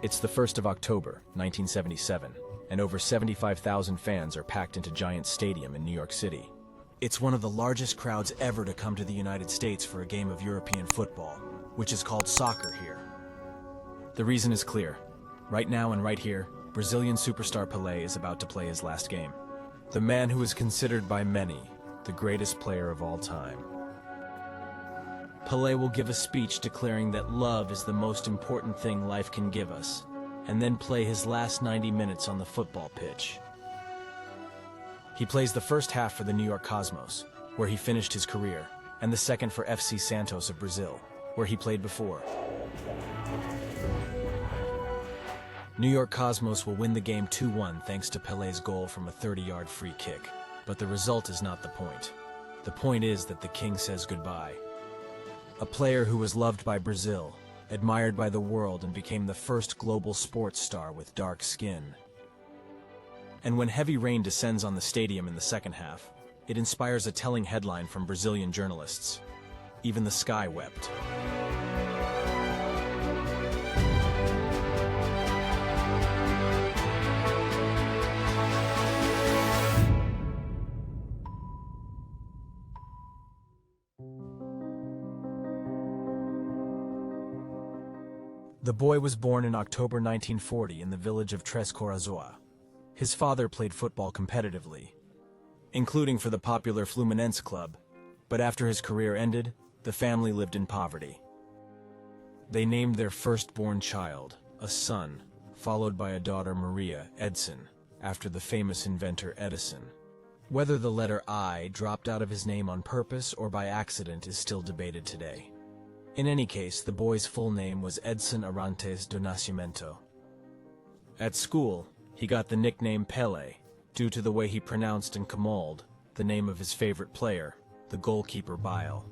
It's the 1st of October, 1977, and over 75,000 fans are packed into Giants Stadium in New York City. It's one of the largest crowds ever to come to the United States for a game of European football, which is called soccer here. The reason is clear. Right now and right here, Brazilian superstar Pelé is about to play his last game. The man who is considered by many the greatest player of all time. Pelé will give a speech declaring that love is the most important thing life can give us, and then play his last 90 minutes on the football pitch. He plays the first half for the New York Cosmos, where he finished his career, and the second for FC Santos of Brazil, where he played before. New York Cosmos will win the game 2-1 thanks to Pelé's goal from a 30-yard free kick. But the result is not the point. The point is that the king says goodbye. A player who was loved by Brazil, admired by the world, and became the first global sports star with dark skin. And when heavy rain descends on the stadium in the second half, it inspires a telling headline from Brazilian journalists. Even the sky wept. The boy was born in October 1940 in the village of Três Corazoa. His father played football competitively, including for the popular Fluminense club, but after his career ended, the family lived in poverty. They named their firstborn child, a son, followed by a daughter, Maria Edson, after the famous inventor Edison. Whether the letter I dropped out of his name on purpose or by accident is still debated today. In any case, the boy's full name was Edson Arantes do Nascimento. At school, he got the nickname Pelé, due to the way he pronounced and camolled the name of his favorite player, the goalkeeper Bile.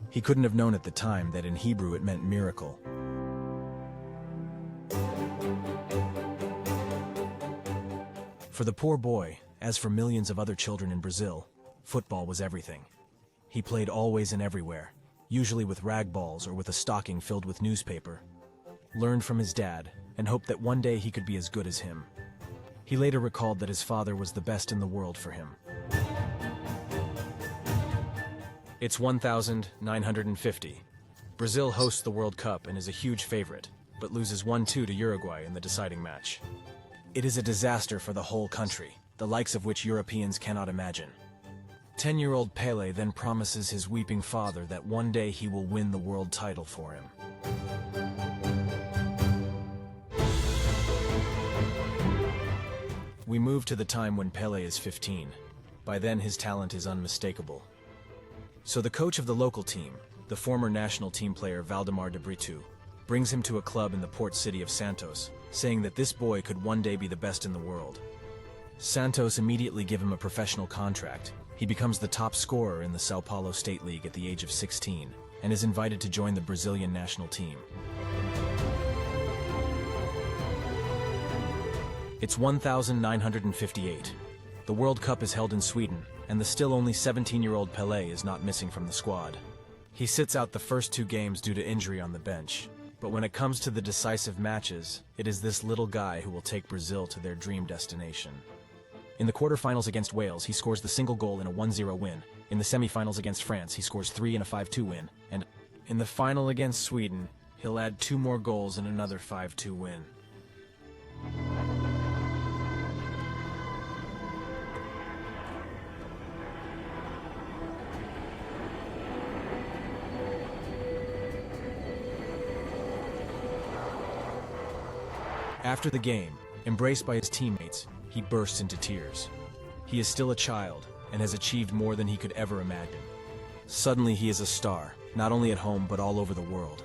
He couldn't have known at the time that in Hebrew it meant miracle. For the poor boy, as for millions of other children in Brazil, football was everything. He played always and everywhere, usually with rag balls or with a stocking filled with newspaper, learned from his dad, and hoped that one day he could be as good as him. He later recalled that his father was the best in the world for him. It's 1950. Brazil hosts the World Cup and is a huge favorite, but loses 1-2 to Uruguay in the deciding match. It is a disaster for the whole country, the likes of which Europeans cannot imagine. 10-year-old Pelé then promises his weeping father that one day he will win the world title for him. We move to the time when Pelé is 15. By then his talent is unmistakable. So the coach of the local team, the former national team player Valdemar de Brito, brings him to a club in the port city of Santos, saying that this boy could one day be the best in the world. Santos immediately give him a professional contract. He becomes the top scorer in the São Paulo State League at the age of 16 and is invited to join the Brazilian national team. It's 1958. The World Cup is held in Sweden, and the still only 17-year-old Pelé is not missing from the squad. He sits out the first 2 games due to injury on the bench, but when it comes to the decisive matches, it is this little guy who will take Brazil to their dream destination. In the quarterfinals against Wales, he scores the single goal in a 1-0 win. In the semifinals against France, he scores 3 in a 5-2 win. And in the final against Sweden, he'll add 2 more goals in another 5-2 win. After the game, embraced by his teammates, he bursts into tears. He is still a child and has achieved more than he could ever imagine. Suddenly he is a star, not only at home but all over the world.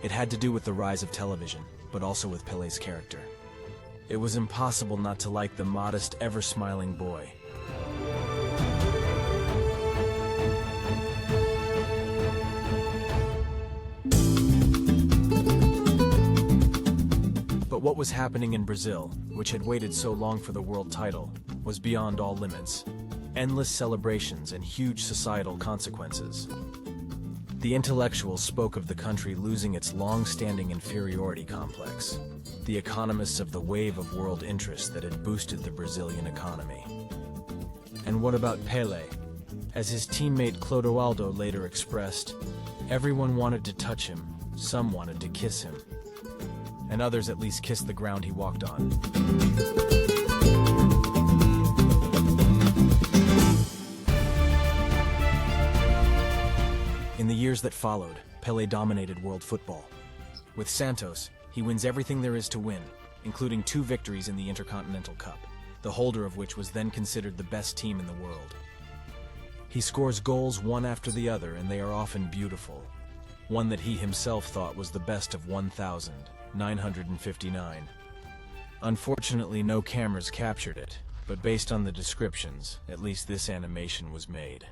It had to do with the rise of television, but also with Pelé's character. It was impossible not to like the modest, ever-smiling boy. But what was happening in Brazil, which had waited so long for the world title, was beyond all limits. Endless celebrations and huge societal consequences. The intellectuals spoke of the country losing its long-standing inferiority complex, the economists of the wave of world interest that had boosted the Brazilian economy. And what about Pelé? As his teammate Clodoaldo later expressed, everyone wanted to touch him, some wanted to kiss him, and others at least kissed the ground he walked on. In the years that followed, Pelé dominated world football. With Santos, he wins everything there is to win, including 2 victories in the Intercontinental Cup, the holder of which was then considered the best team in the world. He scores goals one after the other, and they are often beautiful. One that he himself thought was the best of 1,959. Unfortunately, no cameras captured it, but based on the descriptions, at least this animation was made.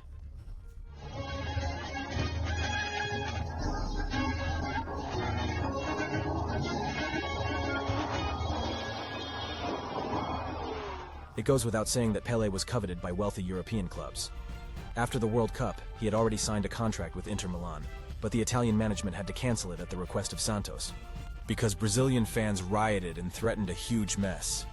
It goes without saying that Pelé was coveted by wealthy European clubs. After the World Cup, he had already signed a contract with Inter Milan, but the Italian management had to cancel it at the request of Santos, because Brazilian fans rioted and threatened a huge mess.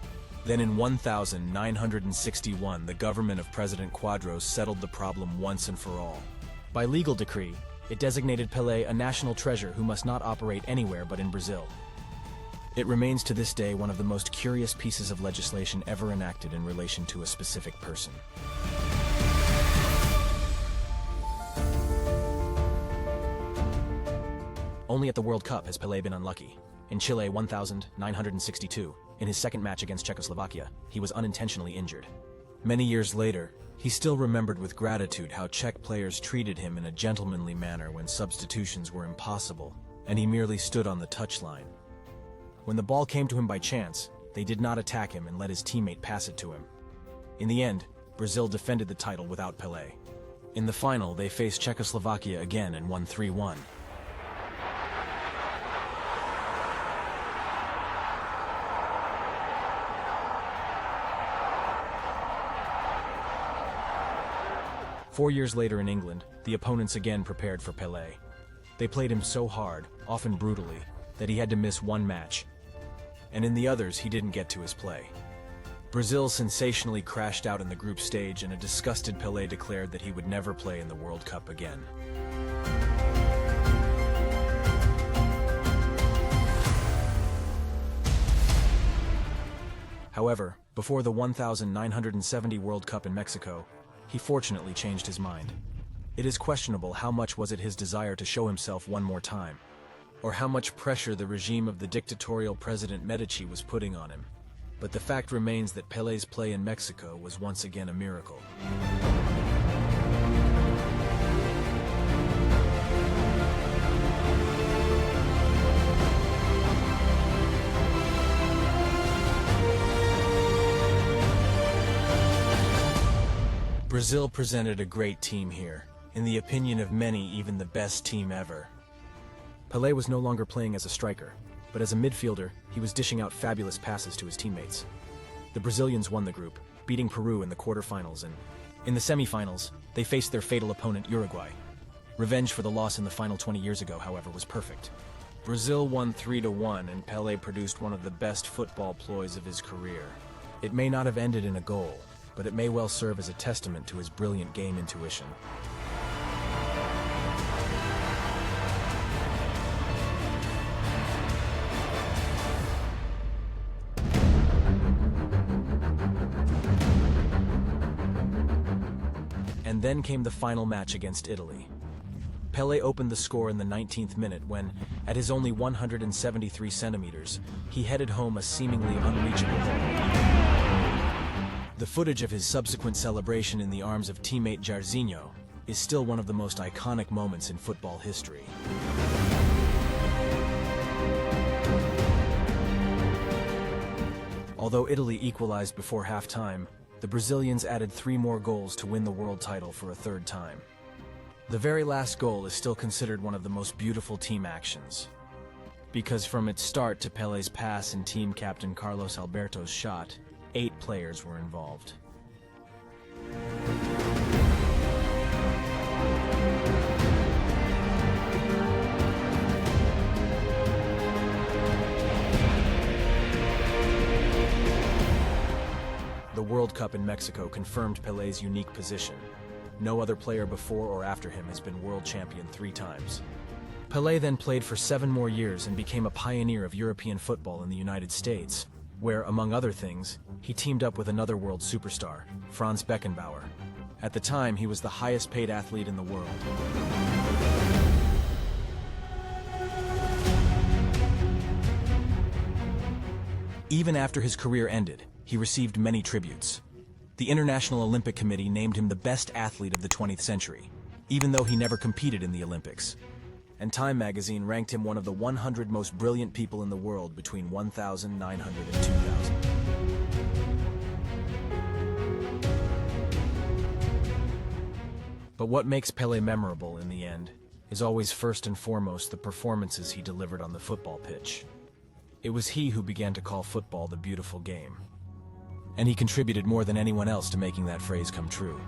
Then in 1961, the government of President Quadros settled the problem once and for all. By legal decree, it designated Pelé a national treasure who must not operate anywhere but in Brazil. It remains to this day one of the most curious pieces of legislation ever enacted in relation to a specific person. Only at the World Cup has Pelé been unlucky. In Chile 1962, in his second match against Czechoslovakia, he was unintentionally injured. Many years later, he still remembered with gratitude how Czech players treated him in a gentlemanly manner when substitutions were impossible, and he merely stood on the touchline. When the ball came to him by chance, they did not attack him and let his teammate pass it to him. In the end, Brazil defended the title without Pelé. In the final, they faced Czechoslovakia again and won 3-1. Four years later in England, the opponents again prepared for Pelé. They played him so hard, often brutally, that he had to miss one match. And in the others, he didn't get to his play. Brazil sensationally crashed out in the group stage, and a disgusted Pelé declared that he would never play in the World Cup again. However, before the 1970 World Cup in Mexico, he fortunately changed his mind. It is questionable how much was it his desire to show himself one more time, or how much pressure the regime of the dictatorial President Medici was putting on him. But the fact remains that Pelé's play in Mexico was once again a miracle. Brazil presented a great team here, in the opinion of many, even the best team ever. Pelé was no longer playing as a striker, but as a midfielder, he was dishing out fabulous passes to his teammates. The Brazilians won the group, beating Peru in the quarterfinals, and in the semifinals, they faced their fatal opponent Uruguay. Revenge for the loss in the final 20 years ago, however, was perfect. Brazil won 3-1, and Pelé produced one of the best football ploys of his career. It may not have ended in a goal, but it may well serve as a testament to his brilliant game intuition. And then came the final match against Italy. Pelé opened the score in the 19th minute when, at his only 173 centimeters, he headed home a seemingly unreachable ball. The footage of his subsequent celebration in the arms of teammate Jairzinho is still one of the most iconic moments in football history. Although Italy equalized before halftime, the Brazilians added 3 more goals to win the world title for a third time. The very last goal is still considered one of the most beautiful team actions, because from its start to Pelé's pass and team captain Carlos Alberto's shot, 8 players were involved. World Cup in Mexico confirmed Pelé's unique position. No other player before or after him has been world champion 3 times. Pelé then played for 7 more years and became a pioneer of European football in the United States, where, among other things, he teamed up with another world superstar, Franz Beckenbauer. At the time, he was the highest-paid athlete in the world. Even after his career ended, he received many tributes. The International Olympic Committee named him the best athlete of the 20th century, even though he never competed in the Olympics. And Time magazine ranked him one of the 100 most brilliant people in the world between 1,900 and 2,000. But what makes Pelé memorable in the end is always first and foremost the performances he delivered on the football pitch. It was he who began to call football the beautiful game. And he contributed more than anyone else to making that phrase come true.